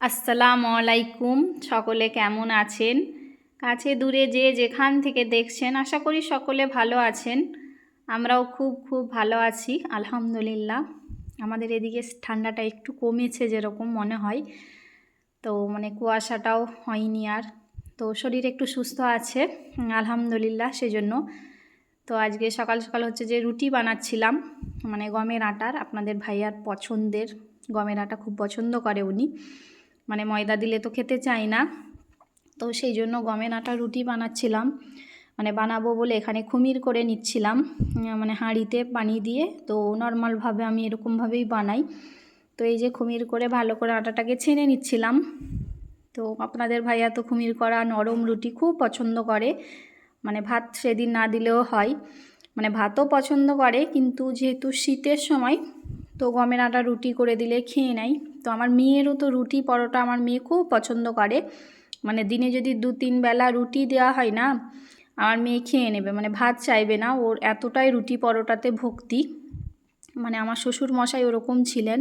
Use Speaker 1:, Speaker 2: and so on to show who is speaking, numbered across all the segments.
Speaker 1: আসসালামু আলাইকুম। সকলে কেমন আছেন? কাছে দূরে যে যেখান থেকে দেখছেন আশা করি সকলে ভালো আছেন। আমরাও খুব ভালো আছি আলহামদুলিল্লাহ। আমাদের এদিকে ঠান্ডাটা একটু কমেছে যেরকম মনে হয়, তো কুয়াশাটাও হয়নি আর। তো শরীর একটু সুস্থ আছে আলহামদুলিল্লাহ সেজন্য। তো আজকে সকাল সকাল হচ্ছে যে রুটি বানাচ্ছিলাম, গমের আটার। আপনাদের ভাইয়ার পছন্দের গমের আটা খুব পছন্দ করে উনি, ময়দা দিলে তো খেতে চায় না। তো সেই জন্য গমের আটা রুটি বানাচ্ছিলাম, বানাবো বলে এখানে খুমির করে নিচ্ছিলাম, হাঁড়িতে পানি দিয়ে। তো নর্মালভাবে আমি এরকমভাবেই বানাই। তো এই যে খুমির করে ভালো করে আটাটাকে ছেনে নিচ্ছিলাম। তো আপনাদের ভাইয়া তো খুমির করা নরম রুটি খুব পছন্দ করে, ভাত সেদিন না দিলেও হয়। ভাতও পছন্দ করে, কিন্তু যেহেতু শীতের সময় তো গমের আটা রুটি করে দিলে খেয়ে নেয়। তো আমার মেয়েরও তো রুটি পরোটা আমার মেয়ে খুব পছন্দ করে। দিনে যদি 2-3 বেলা রুটি দেওয়া হয় না, আমার মেয়ে খেয়ে নেবে, ভাত চাইবে না। ওর এতটাই রুটি পরোটাতে ভক্তি। আমার শ্বশুর মশাই ওরকম ছিলেন।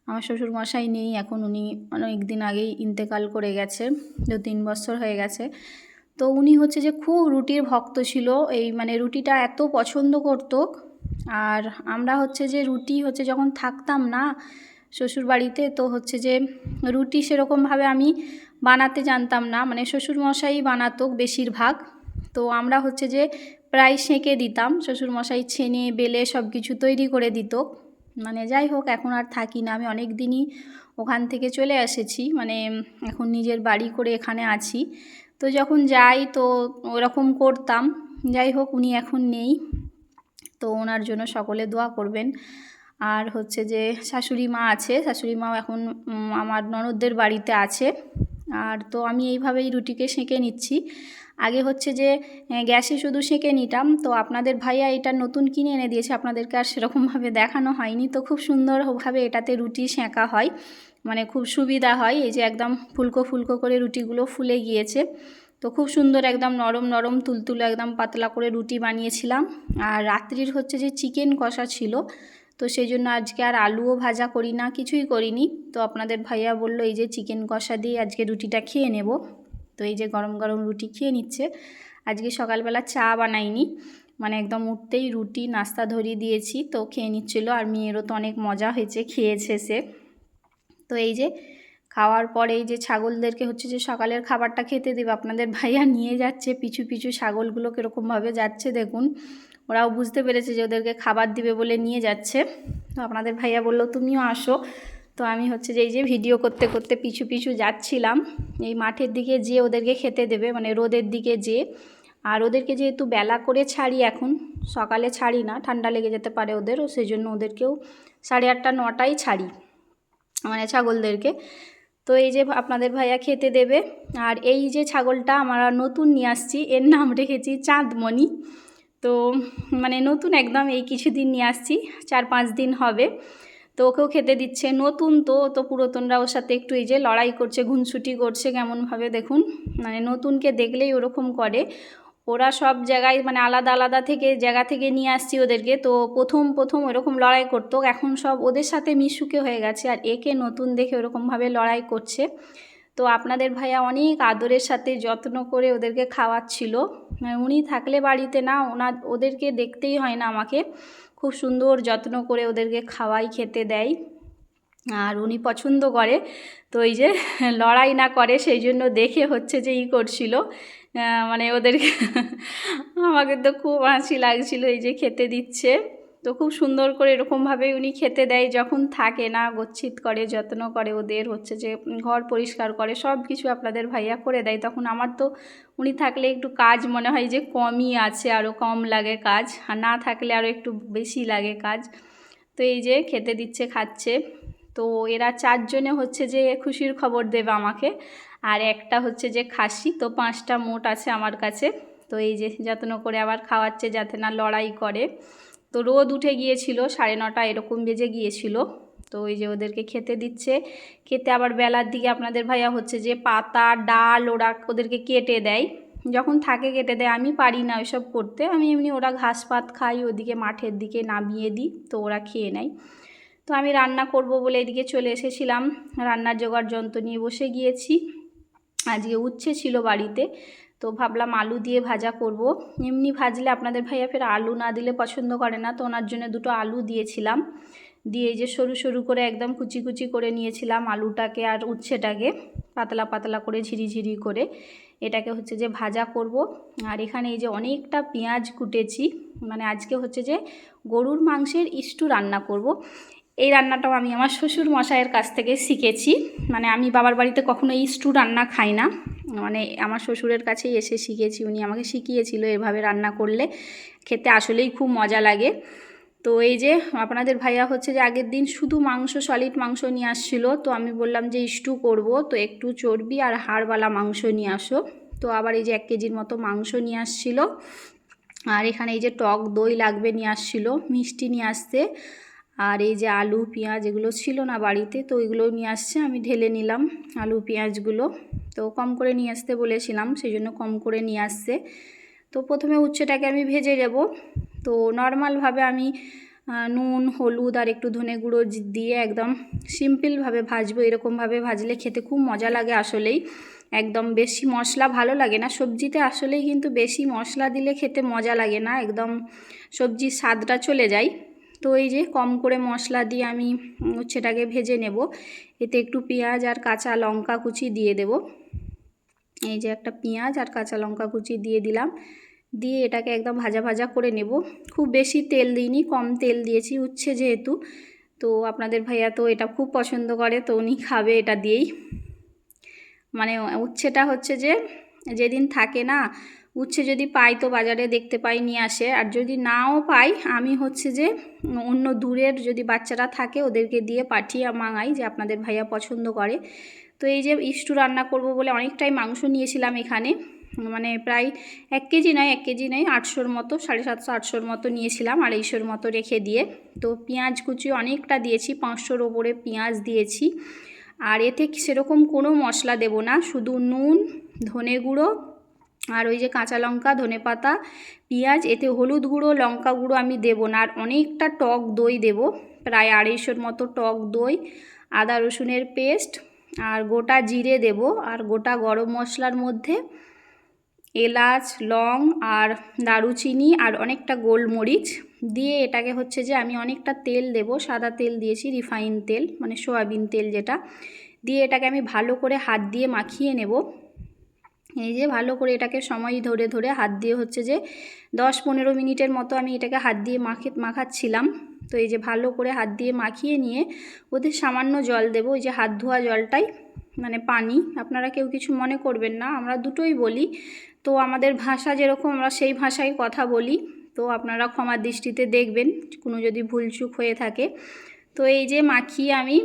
Speaker 1: আমার শ্বশুর মশাই নেই এখন, উনি অনেক দিন আগেই ইন্তেকাল করে গেছে, 2-3 বছর হয়ে গেছে। তো উনি হচ্ছে যে খুব রুটির ভক্ত ছিল, এই রুটিটা এত পছন্দ করতো। আর আমরা হচ্ছে যে রুটি হচ্ছে যখন থাকতাম না শ্বশুর বাড়িতে, তো হচ্ছে যে রুটি সেরকমভাবে আমি বানাতে জানতাম না, শ্বশুরমশাই বানাতো বেশিরভাগ। তো আমরা হচ্ছে যে প্রায় সেঁকে দিতাম, শ্বশুরমশাই ছেনে বেলে সব কিছু তৈরি করে দিত। যাই হোক, এখন আর থাকি না, আমি অনেক দিনই ওখান থেকে চলে এসেছি, এখন নিজের বাড়ি করে এখানে আছি। তো যখন যাই তো ওরকম করতাম। যাই হোক, উনি এখন নেই, তো ওনার জন্য সকলে দোয়া করবেন। আর হচ্ছে যে শাশুড়ি মা আছে, শাশুড়ি মাও এখন আমার ননদদের বাড়িতে আছে। আর তো আমি এইভাবেই রুটিকে সেঁকে নিচ্ছি। আগে হচ্ছে যে গ্যাসে শুধু সেঁকে নিতাম। তো আপনাদের ভাইয়া এটা নতুন কিনে এনে দিয়েছে, আপনাদেরকে আর সেরকমভাবে দেখানো হয়নি। তো খুব সুন্দরভাবে এটাতে রুটি সেঁকা হয়, খুব সুবিধা হয়। এই যে একদম ফুলকো ফুলকো করে রুটিগুলো ফুলে গিয়েছে। তো খুব সুন্দর একদম নরম নরম তুলতুলে একদম পাতলা করে রুটি বানিয়েছিলাম। আর রাত্রির হচ্ছে যে চিকেন কষা ছিল, তো সেই জন্য আজকে আর আলুও ভাজা করি না, কিছুই করিনি। তো আপনাদের ভাইয়া বললো এই যে চিকেন কষা দিয়ে আজকে রুটিটা খেয়ে নেব। তো এই যে গরম গরম রুটি খেয়ে নিচ্ছে। আজকে সকালবেলা চা বানাইনি, একদম উঠতেই রুটি নাস্তা ধরিয়ে দিয়েছি, তো খেয়ে নিচ্ছিল। আর মেয়েরও তো অনেক মজা হয়েছে, খেয়েছে সে। তো এই যে খাওয়ার পরে এই যে ছাগলদেরকে হচ্ছে যে সকালের খাবারটা খেতে দেবে, আপনাদের ভাইয়া নিয়ে যাচ্ছে পিছু পিছু ছাগলগুলো কীরকমভাবে যাচ্ছে দেখুন। ওরাও বুঝতে পেরেছে যে ওদেরকে খাবার দিবে বলে নিয়ে যাচ্ছে। তো আপনাদের ভাইয়া বললো তুমিও আসো। তো আমি হচ্ছে যে এই যে ভিডিও করতে করতে পিছু পিছু যাচ্ছিলাম এই মাঠের দিকে, যে ওদেরকে খেতে দেবে, রোদের দিকে যে। আর ওদেরকে যেহেতু বেলা করে ছাড়ি, এখন সকালে ছাড়ি না, ঠান্ডা লেগে যেতে পারে ওদের, ও সেই জন্য ওদেরকেও 8:30-9টায় ছাড়ি, ছাগলদেরকে। তো এই যে আপনাদের ভাইয়া খেতে দেবে। আর এই যে ছাগলটা আমরা নতুন নিয়ে আসছি, এর নাম রেখেছি চাঁদমণি। তো নতুন একদম এই কিছুদিন নিয়ে আসছি, 4-5 দিন হবে। তো ওকেও খেতে দিচ্ছে, নতুন তো তো পুরাতনরা ওর সাথে একটু এই যে লড়াই করছে, ঘুনছুটি করছে কেমনভাবে দেখুন। নতুনকে দেখলেই ওরকম করে। ওরা সব জায়গায় আলাদা আলাদা থেকে জায়গা থেকে নিয়ে আসছি ওদেরকে। তো প্রথম ওরকম লড়াই করতো, এখন সব ওদের সাথে মিশুকে হয়ে গেছে, আর একে নতুন দেখে ওরকমভাবে লড়াই করছে। তো আপনাদের ভাইয়া অনেক আদরের সাথে যত্ন করে ওদেরকে খাওয়াচ্ছিল। উনি থাকলে বাড়িতে না, ওদেরকে দেখতেই হয় না আমাকে, খুব সুন্দর যত্ন করে ওদেরকে খাওয়াই, খেতে দেয়। আর উনি পছন্দ করে। তো এই যে লড়াই না করে সেই জন্য দেখে হচ্ছে যে করছিল, ওদেরকে আমাকে তো খুব হাসি লাগছিল। এই যে খেতে দিচ্ছে, তো খুব সুন্দর করে এরকমভাবেই উনি খেতে দেয়। যখন থাকে না গচ্ছিত করে, যত্ন করে ওদের, হচ্ছে যে ঘর পরিষ্কার করে, সব কিছু আপনাদের ভাইয়া করে দেয়। তখন আমার তো উনি থাকলে একটু কাজ মনে হয় যে কমই আছে, আরও কম লাগে কাজ, আর না থাকলে আরও একটু বেশি লাগে কাজ। তো এই যে খেতে দিচ্ছে, খাচ্ছে। তো এরা 4 জনে হচ্ছে যে খুশির খবর দেবে আমাকে, আর একটা হচ্ছে যে খাসি। তো 5টা মোট আছে আমার কাছে। তো এই যে যত্ন করে আবার খাওয়াচ্ছে যাতে না লড়াই করে। তো রোদ উঠে গিয়েছিল, 9:30 এরকম বেজে গিয়েছিল। তো এই যে ওদেরকে খেতে দিচ্ছে। খেতে আবার বেলার দিকে আপনাদের ভাইয়া হচ্ছে যে পাতা ডাল ওদেরকে কেটে দেয়, যখন থাকে কেটে দেয়। আমি পারি না ওইসব করতে, আমি এমনি ওরা ঘাস পাত খাই ওদিকে মাঠের দিকে নামিয়ে দিই, তো ওরা খেয়ে নেয়। তো তো আমি রান্না করব বলে এদিকে চলে এসেছিলাম, রান্নার জোগাড় যন্ত্র নিয়ে বসে গিয়েছি। আজকে উচ্ছে ছিল বাড়িতে, তো ভাবলাম আলু দিয়ে ভাজা করব। এমনি ভাজলে আপনাদের ভাইয়া ফের আলু না দিলে পছন্দ করে না, তো ওনার জন্য দুটো আলু দিয়েছিলাম। দিয়ে এই যে সরু সরু করে একদম কুচি কুচি করে নিয়েছিলাম আলুটাকে আর উচ্ছেটাকে, পাতলা পাতলা করে ঝিরিঝিরি করে এটাকে হচ্ছে যে ভাজা করব। আর এখানে এই যে অনেকটা পেঁয়াজ কুটেছি, মানে আজকে হচ্ছে যে গরুর মাংসের স্টু রান্না করব। এই রান্নাটাও আমি আমার শ্বশুর মশাইয়ের কাছ থেকে শিখেছি, মানে আমি বাবার বাড়িতে কখনো এই স্টু রান্না খাই না, মানে আমার শ্বশুরের কাছেই এসে শিখেছি, উনি আমাকে শিখিয়েছিল এভাবে রান্না করলে খেতে আসলেই খুব মজা লাগে। তো এই যে আপনাদের ভাইয়া হচ্ছে যে আগের দিন শুধু মাংস, সলিড মাংস নিয়ে আসছিলো, তো আমি বললাম যে স্টু করব, তো একটু চর্বি আর হাড়ওয়ালা মাংস নিয়ে আসো। তো আবার এই যে 1 কেজির মতো মাংস নিয়ে আসছিলো। আর এখানে এই যে টক দই লাগবে নিয়ে আসছিলো, মিষ্টি নিয়ে আসতে, আর এই যে আলু পেঁয়াজ এগুলো ছিল না বাড়িতে, তো ওইগুলো নিয়ে আসছে, আমি ঢেলে নিলাম আলু পেঁয়াজগুলো। তো কম করে নিয়ে আসতে বলেছিলাম, সেই জন্য কম করে নিয়ে আসছে। তো প্রথমে উচ্ছেটাকে আমি ভেজে নেব। তো নর্মালভাবে আমি নুন হলুদ আর একটু ধনে গুঁড়ো দিয়ে একদম সিম্পলভাবে ভাজবো। এরকমভাবে ভাজলে খেতে খুব মজা লাগে আসলেই, একদম বেশি মশলা ভালো লাগে না সবজিতে, আসলেই কিন্তু বেশি মশলা দিলে খেতে মজা লাগে না, একদম সবজির স্বাদটা চলে যায়। তো এই যে কম করে মশলা দিয়ে আমি উচ্ছেটাকে ভেজে নেব। এতে একটু পেঁয়াজ আর কাঁচা লঙ্কা কুচি দিয়ে দেব। এই যে একটা পেঁয়াজ আর কাঁচা লঙ্কা কুচি দিয়ে দিলাম, দিয়ে এটাকে একদম ভাজা ভাজা করে নেব। খুব বেশি তেল দিইনি, কম তেল দিয়েছি উচ্ছে যেহেতু। তো আপনাদের ভাইয়া তো এটা খুব পছন্দ করে, তো উনি খাবে এটা দিয়েই। মানে উচ্ছেটা হচ্ছে যে যেদিন থাকে না, উচ্ছে যদি পাই তো বাজারে দেখতে পাই নিয়ে আসে, আর যদি নাও পাই আমি হচ্ছে যে অন্য দূরের যদি বাচ্চারা থাকে ওদেরকে দিয়ে পাঠিয়ে মাঙাই, যে আপনাদের ভাইয়া পছন্দ করে। তো এই যে স্টু রান্না করব বলে অনেকটাই মাংস নিয়েছিলাম এখানে, মানে প্রায় 1 কেজি নয় 800-র মতো, 750-800-র মতো নিয়েছিলাম, 250-র মতো রেখে দিয়ে। তো পেঁয়াজ কুচি অনেকটা দিয়েছি, 500-র ওপরে পেঁয়াজ দিয়েছি। আর এতে সেরকম কোনো মশলা দেব না, শুধু নুন, ধনে গুঁড়ো আর ওই যে কাঁচা লঙ্কা, ধনে পাতা, পেঁয়াজ, এতে হলুদ গুঁড়ো লঙ্কা গুঁড়ো আমি দেবো না। আর অনেকটা টক দই দেব, প্রায় 250-র মতো টক দই, আদা রসুনের পেস্ট, আর গোটা জিরে দেব, আর গোটা গরম মশলার মধ্যে এলাচ, লং আর দারুচিনি আর অনেকটা গোলমরিচ দিয়ে এটাকে হচ্ছে যে আমি অনেকটা তেল দেব, সাদা তেল দিয়েছি, রিফাইন তেল মানে সয়াবিন তেল যেটা, দিয়ে এটাকে আমি ভালো করে হাত দিয়ে মাখিয়ে নেব। এই যে ভালো করে এটাকে সময় ধরে ধরে হাত দিয়ে হচ্ছে যে 10-15 মিনিটের মতো আমি এটাকে হাত দিয়ে মাখাচ্ছিলাম। তো এই যে ভালো করে হাত দিয়ে মাখিয়ে নিয়ে ওদের সামান্য জল দেব, ওই যে হাত ধোয়া জলটাই, মানে পানি, আপনারা কেউ কিছু মনে করবেন না, আমরা দুটোই বলি, তো আমাদের ভাষা যেরকম আমরা সেই ভাষায় কথা বলি, তো আপনারা ক্ষমার দৃষ্টিতে দেখবেন কোনো যদি ভুলচুক হয়ে থাকে। তো এই যে মাখিয়ে আমি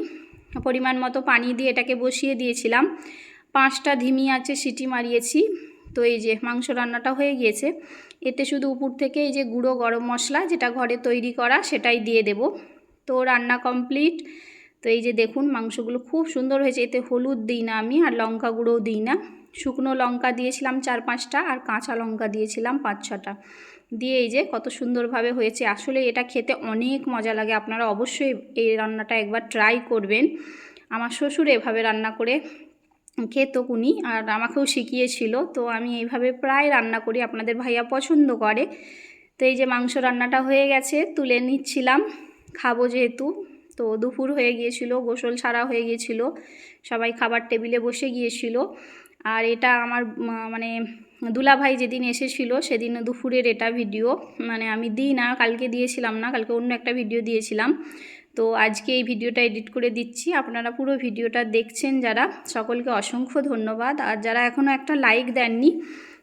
Speaker 1: পরিমাণ মতো পানি দিয়ে এটাকে বসিয়ে দিয়েছিলাম, 5টা ধিমি আঁচে সিটি মারিয়েছি। তো এই যে মাংস রান্নাটা হয়ে গিয়েছে, এতে শুধু উপর থেকে এই যে গুঁড়ো গরম মশলা যেটা ঘরে তৈরি করা সেটাই দিয়ে দেব। তো রান্না কমপ্লিট। তো এই যে দেখুন মাংসগুলো খুব সুন্দর হয়েছে, এতে হলুদ দিই না আমি, আর লঙ্কা গুঁড়োও দিই না, শুকনো লঙ্কা দিয়েছিলাম 4-5টা আর কাঁচা লঙ্কা দিয়েছিলাম 5-6টা, দিয়ে এই যে কত সুন্দরভাবে হয়েছে। আসলে এটা খেতে অনেক মজা লাগে, আপনারা অবশ্যই এই রান্নাটা একবার ট্রাই করবেন। আমার শ্বশুর এভাবে রান্না করে খেত উনি, আর আমাকেও শিখিয়েছিল, তো আমি এইভাবে প্রায় রান্না করি, আপনাদের ভাইয়া পছন্দ করে। তো এই যে মাংস রান্নাটা হয়ে গেছে, তুলে নিচ্ছিলাম, খাবো যেহেতু। তো দুপুর হয়ে গিয়েছিল, গোসল সারা হয়ে গিয়েছিল, সবাই খাবার টেবিলে বসে গিয়েছিল। আর এটা আমার মানে দুলাভাই যেদিন এসেছিল সেদিন দুপুরের এটা ভিডিও, মানে আমি দিই না, কালকে দিয়েছিলাম না, কালকে অন্য একটা ভিডিও দিয়েছিলাম, তো আজকে এই ভিডিওটা এডিট করে দিচ্ছি। আপনারা পুরো ভিডিওটা দেখছেন যারা, সকলকে অসংখ্য ধন্যবাদ। আর যারা এখনও একটা লাইক দেননি,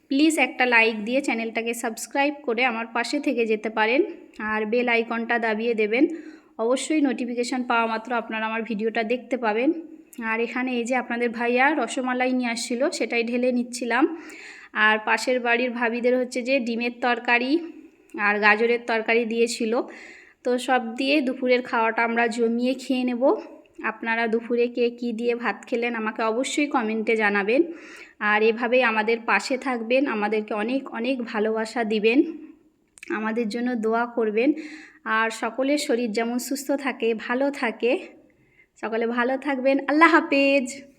Speaker 1: প্লিজ একটা লাইক দিয়ে চ্যানেলটাকে সাবস্ক্রাইব করে আমার পাশে থেকে যেতে পারেন, আর বেল আইকনটা দাবিয়ে দেবেন, অবশ্যই নোটিফিকেশান পাওয়া মাত্র আপনারা আমার ভিডিওটা দেখতে পাবেন। আর এখানে এই যে আপনাদের ভাইয়া রসমালাই নিয়ে আসছিলো, সেটাই ঢেলে নিচ্ছিলাম। আর পাশের বাড়ির ভাবিদের হচ্ছে যে ডিমের তরকারি আর গাজরের তরকারি দিয়েছিল, তো সব দিয়ে দুপুরের খাওয়াটা আমরা জমিয়ে খেয়ে নেব। আপনারা দুপুরে কে কী দিয়ে ভাত খেলেন আমাকে অবশ্যই কমেন্টে জানাবেন, আর এভাবেই আমাদের পাশে থাকবেন, আমাদেরকে অনেক অনেক ভালোবাসা দিবেন, আমাদের জন্য দোয়া করবেন। আর সকলের শরীর যেমন সুস্থ থাকে, ভালো থাকে। সকলে ভালো থাকবেন। আল্লাহ হাফেজ।